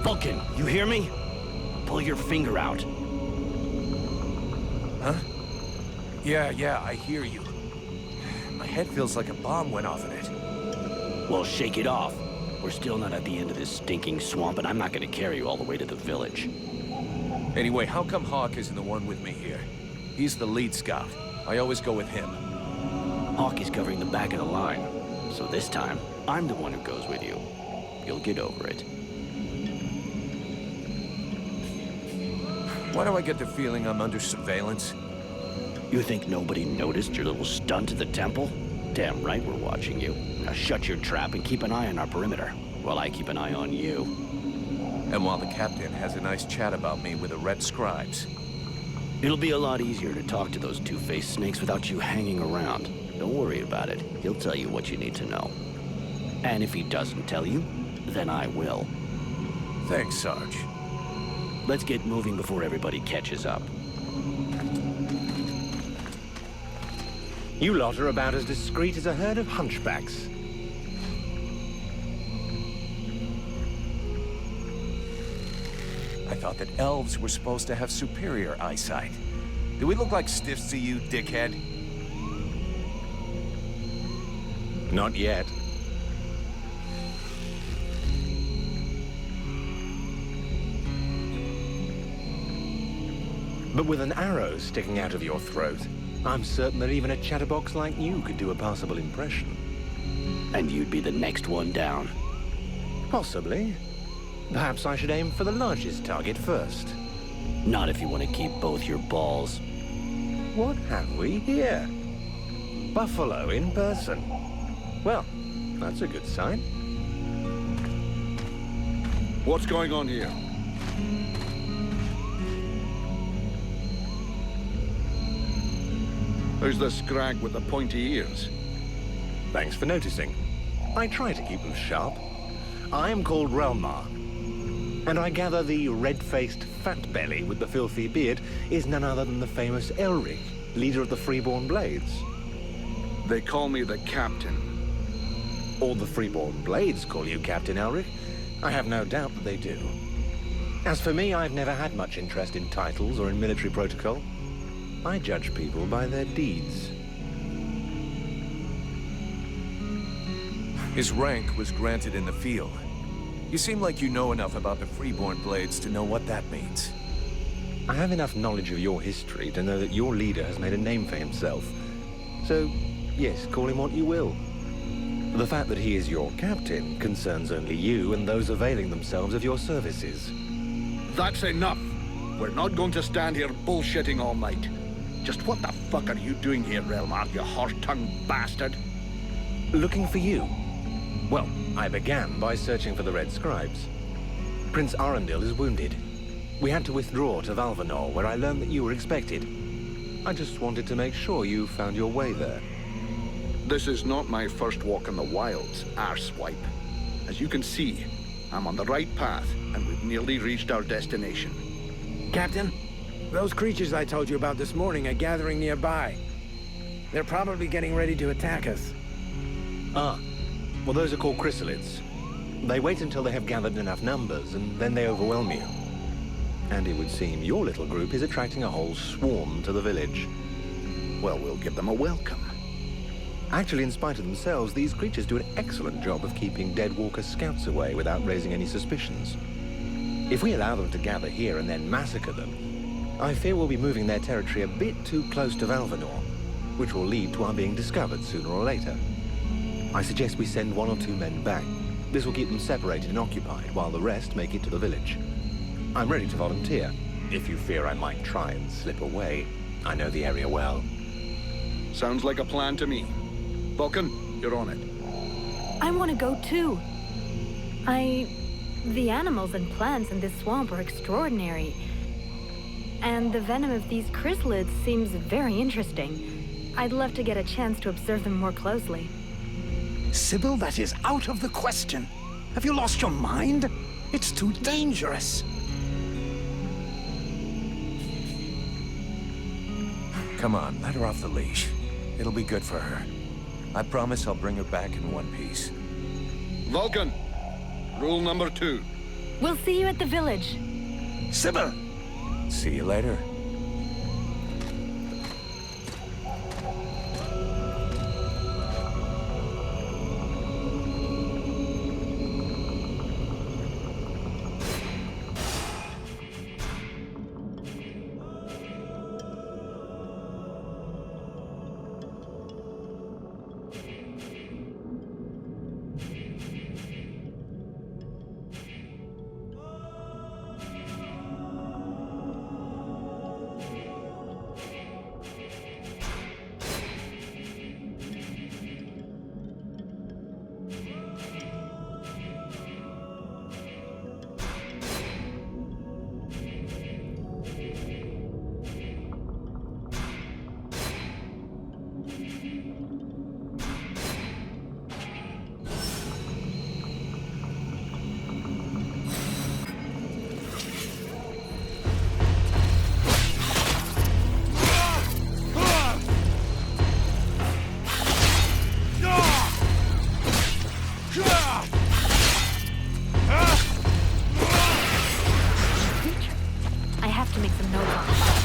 Vulcan, you hear me? Pull your finger out. Huh? Yeah, I hear you. My head feels like a bomb went off in it. Well, shake it off. We're still not at the end of this stinking swamp, and I'm not gonna carry you all the way to the village. Anyway, how come Hawk isn't the one with me here? He's the lead scout. I always go with him. Hawk is covering the back of the line. So this time, I'm the one who goes with you. You'll get over it. Why do I get the feeling I'm under surveillance? You think nobody noticed your little stunt at the temple? Damn right we're watching you. Now shut your trap and keep an eye on our perimeter, while I keep an eye on you. And while the captain has a nice chat about me with the red scribes. It'll be a lot easier to talk to those two-faced snakes without you hanging around. Don't worry about it. He'll tell you what you need to know. And if he doesn't tell you, then I will. Thanks, Sarge. Let's get moving before everybody catches up. You lot are about as discreet as a herd of hunchbacks. I thought that elves were supposed to have superior eyesight. Do we look like stiffs to you, dickhead? Not yet. But with an arrow sticking out of your throat, I'm certain that even a chatterbox like you could do a passable impression. And you'd be the next one down. Possibly. Perhaps I should aim for the largest target first. Not if you want to keep both your balls. What have we here? Buffalo in person. Well, that's a good sign. What's going on here? Who's the scrag with the pointy ears? Thanks for noticing. I try to keep them sharp. I am called Rhelmar, and I gather the red-faced fat belly with the filthy beard is none other than the famous Elric, leader of the Freeborn Blades. They call me the Captain. Or the Freeborn Blades call you Captain Elric. I have no doubt that they do. As for me, I've never had much interest in titles or in military protocol. I judge people by their deeds. His rank was granted in the field. You seem like you know enough about the Freeborn Blades to know what that means. I have enough knowledge of your history to know that your leader has made a name for himself. So, yes, call him what you will. The fact that he is your captain concerns only you and those availing themselves of your services. That's enough! We're not going to stand here bullshitting all night. Just what the fuck are you doing here, Rhelmar, you horse-tongued bastard? Looking for you. Well, I began by searching for the Red Scribes. Prince Arundel is wounded. We had to withdraw to Valvenor, where I learned that you were expected. I just wanted to make sure you found your way there. This is not my first walk in the wilds, arsewipe. As you can see, I'm on the right path, and we've nearly reached our destination. Captain, those creatures I told you about this morning are gathering nearby. They're probably getting ready to attack us. Ah. Well, those are called chrysalids. They wait until they have gathered enough numbers, and then they overwhelm you. And it would seem your little group is attracting a whole swarm to the village. Well, we'll give them a welcome. Actually, in spite of themselves, these creatures do an excellent job of keeping Dead Walker scouts away without raising any suspicions. If we allow them to gather here and then massacre them, I fear we'll be moving their territory a bit too close to Valvenor, which will lead to our being discovered sooner or later. I suggest we send 1 or 2 men back. This will keep them separated and occupied, while the rest make it to the village. I'm ready to volunteer, if you fear I might try and slip away. I know the area well. Sounds like a plan to me. Vulcan, you're on it. I want to go too. The animals and plants in this swamp are extraordinary. And the venom of these chrysalids seems very interesting. I'd love to get a chance to observe them more closely. Sybil, that is out of the question. Have you lost your mind? It's too dangerous. Come on, let her off the leash. It'll be good for her. I promise I'll bring her back in one piece. Vulcan, rule number 2. We'll see you at the village. Sybil! See you later. I have to make some notes on it.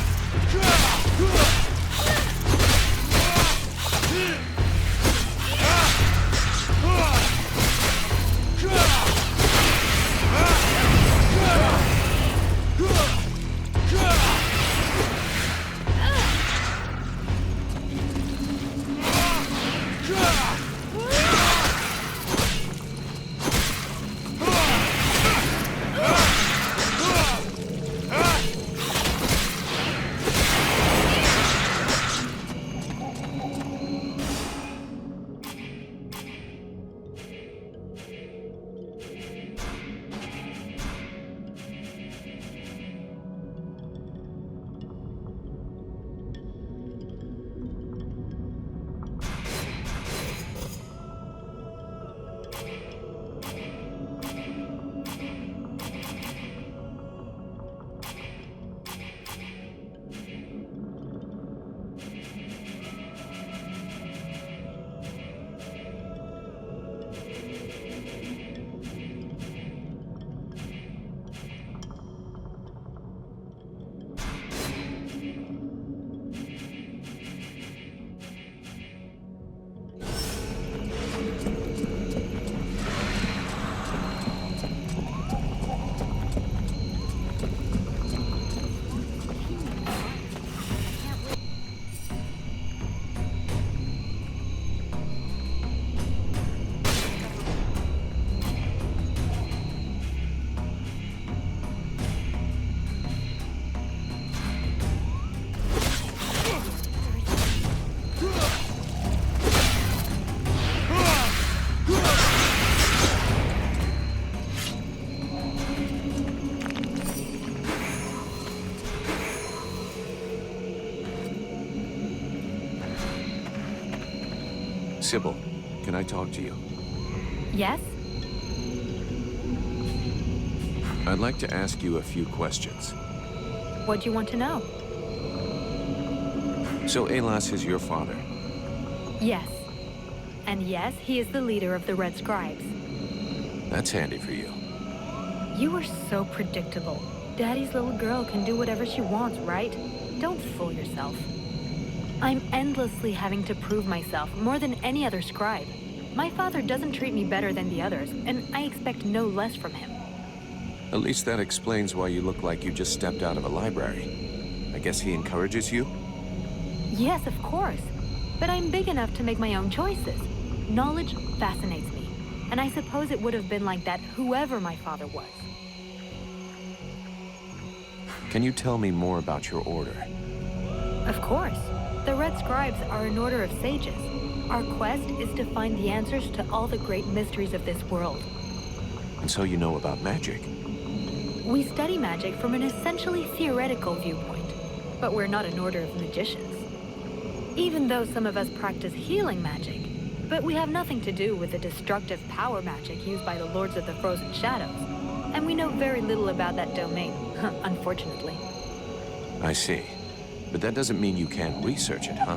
Sybil, can I talk to you? Yes? I'd like to ask you a few questions. What do you want to know? So Alas is your father? Yes. And yes, he is the leader of the Red Scribes. That's handy for you. You are so predictable. Daddy's little girl can do whatever she wants, right? Don't fool yourself. I'm endlessly having to prove myself more than any other scribe. My father doesn't treat me better than the others, and I expect no less from him. At least that explains why you look like you just stepped out of a library. I guess he encourages you? Yes, of course. But I'm big enough to make my own choices. Knowledge fascinates me, and I suppose it would have been like that whoever my father was. Can you tell me more about your order? Of course. The Red Scribes are an order of sages. Our quest is to find the answers to all the great mysteries of this world. And so you know about magic? We study magic from an essentially theoretical viewpoint, but we're not an order of magicians. Even though some of us practice healing magic, but we have nothing to do with the destructive power magic used by the Lords of the Frozen Shadows, and we know very little about that domain, unfortunately. I see. But that doesn't mean you can't research it, huh?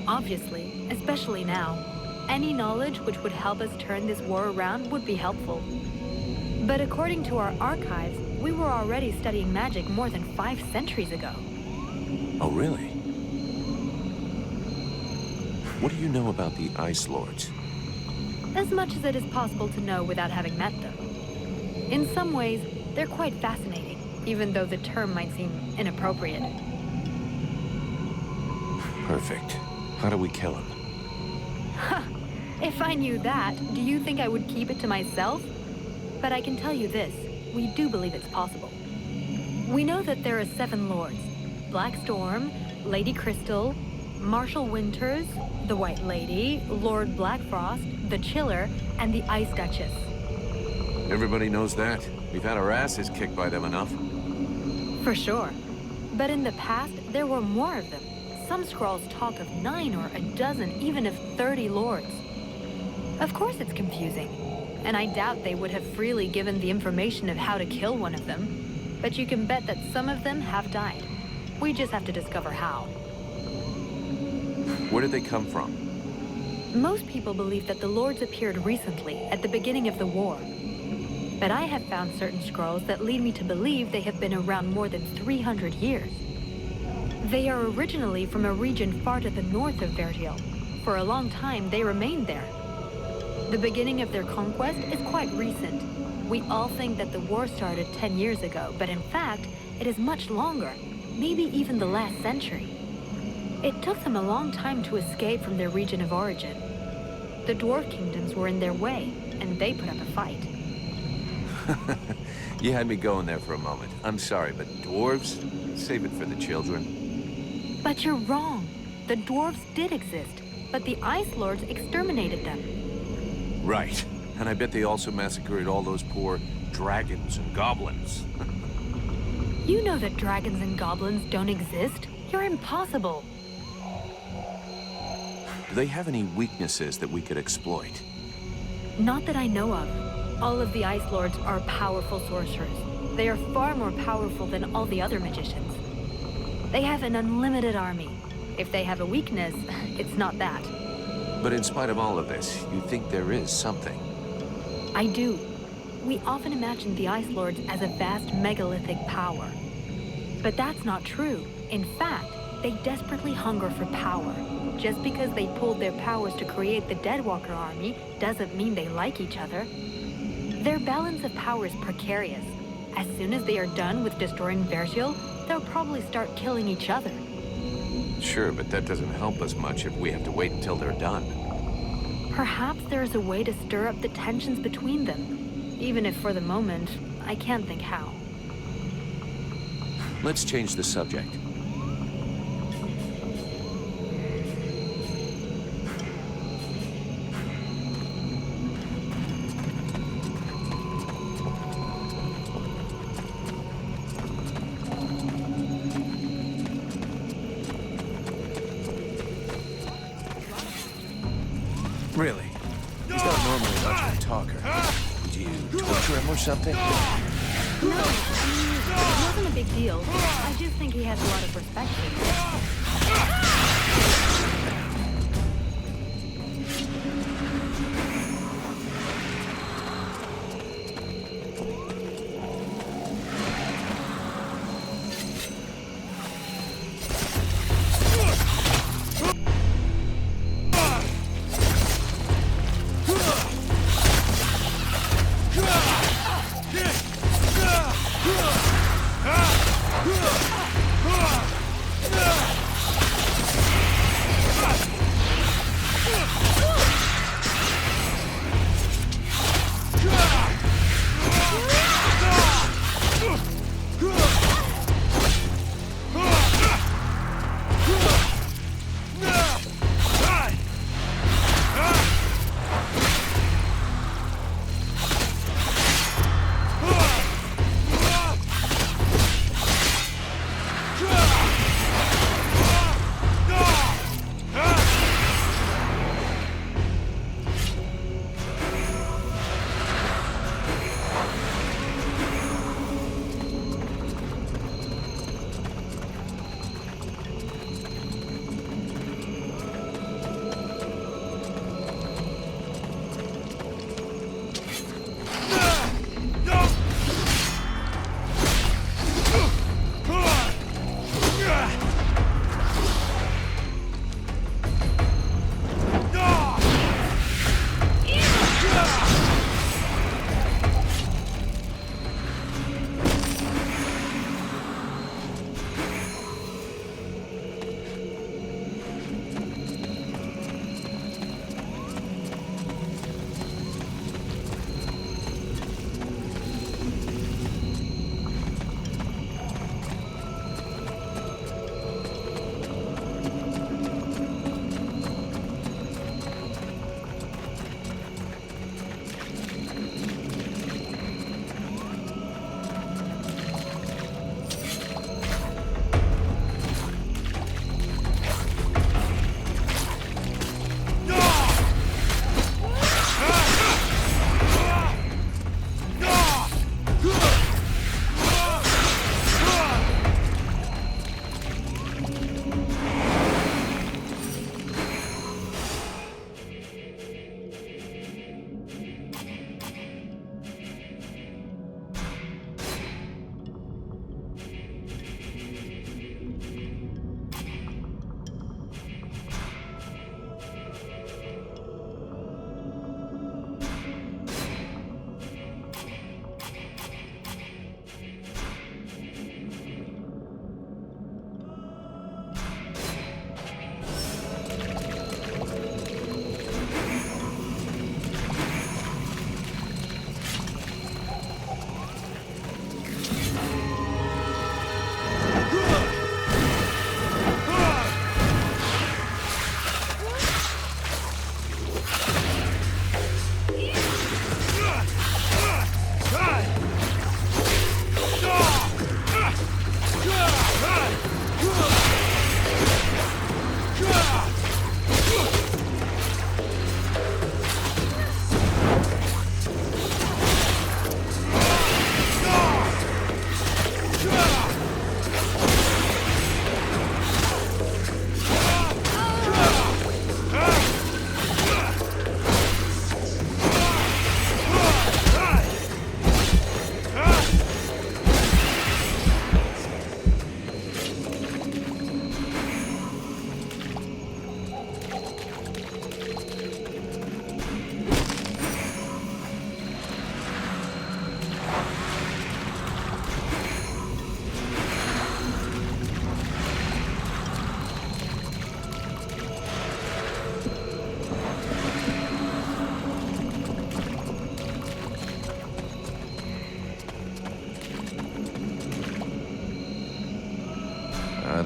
Obviously, especially now. Any knowledge which would help us turn this war around would be helpful. But according to our archives, we were already studying magic more than 5 centuries ago. Oh, really? What do you know about the Ice Lords? As much as it is possible to know without having met them. In some ways, they're quite fascinating, even though the term might seem inappropriate. Perfect. How do we kill him? If I knew that, do you think I would keep it to myself? But I can tell you this, we do believe it's possible. We know that there are 7 lords. Black Storm, Lady Crystal, Marshal Winters, the White Lady, Lord Blackfrost, the Chiller, and the Ice Duchess. Everybody knows that. We've had our asses kicked by them enough. For sure. But in the past, there were more of them. Some scrolls talk of 9 or a dozen, even of 30 lords. Of course it's confusing. And I doubt they would have freely given the information of how to kill one of them. But you can bet that some of them have died. We just have to discover how. Where did they come from? Most people believe that the lords appeared recently, at the beginning of the war. But I have found certain scrolls that lead me to believe they have been around more than 300 years. They are originally from a region far to the north of Vertiel. For a long time, they remained there. The beginning of their conquest is quite recent. We all think that the war started 10 years ago, but in fact, it is much longer, maybe even the last century. It took them a long time to escape from their region of origin. The dwarf kingdoms were in their way, and they put up a fight. You had me going there for a moment. I'm sorry, but dwarves? Save it for the children. But you're wrong. The dwarves did exist, but the Ice Lords exterminated them. Right. And I bet they also massacred all those poor dragons and goblins. You know that dragons and goblins don't exist. You're impossible. Do they have any weaknesses that we could exploit? Not that I know of. All of the Ice Lords are powerful sorcerers. They are far more powerful than all the other magicians. They have an unlimited army. If they have a weakness, it's not that. But in spite of all of this, you think there is something? I do. We often imagine the Ice Lords as a vast megalithic power. But that's not true. In fact, they desperately hunger for power. Just because they pulled their powers to create the Deadwalker army doesn't mean they like each other. Their balance of power is precarious. As soon as they are done with destroying Vertiel, they'll probably start killing each other. Sure, but that doesn't help us much if we have to wait until they're done. Perhaps there is a way to stir up the tensions between them. Even if for the moment, I can't think how. Let's change the subject. Really? He's not normally much of a talker. Did you torture him or something? No, it wasn't a big deal. I just think he has a lot of respect for you.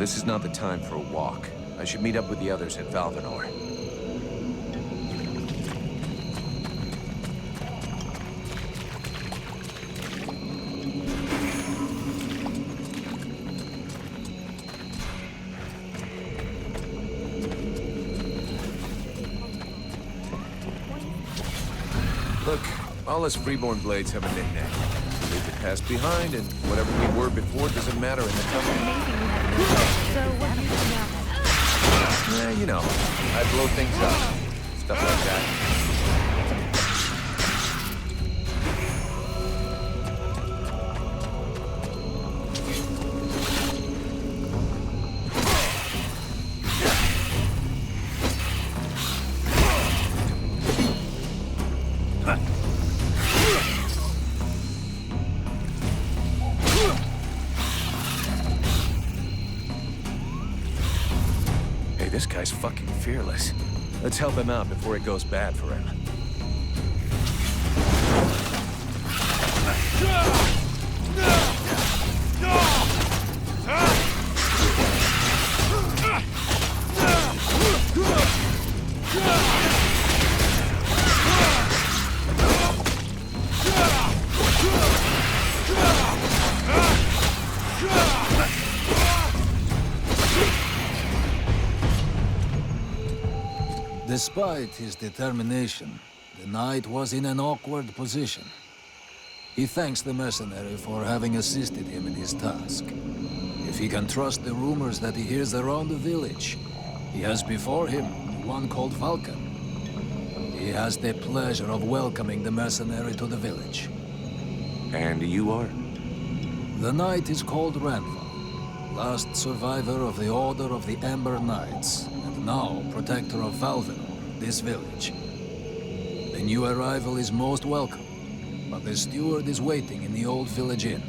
this is not the time for a walk. I should meet up with the others at Valvenor. Look, all us freeborn blades have a nickname. We leave the past behind, and whatever we were before doesn't matter in the company. So what do you do now? You know, I blow things up. Stuff like that. Hey, this guy's fucking fearless. Let's help him out before it goes bad for him. Despite his determination, the knight was in an awkward position. He thanks the mercenary for having assisted him in his task. If he can trust the rumors that he hears around the village, he has before him one called Falcon. He has the pleasure of welcoming the mercenary to the village. And you are? The knight is called Rhelmar, last survivor of the Order of the Ember Knights, and now protector of Valvenor, this village. The new arrival is most welcome, but the steward is waiting in the old village inn.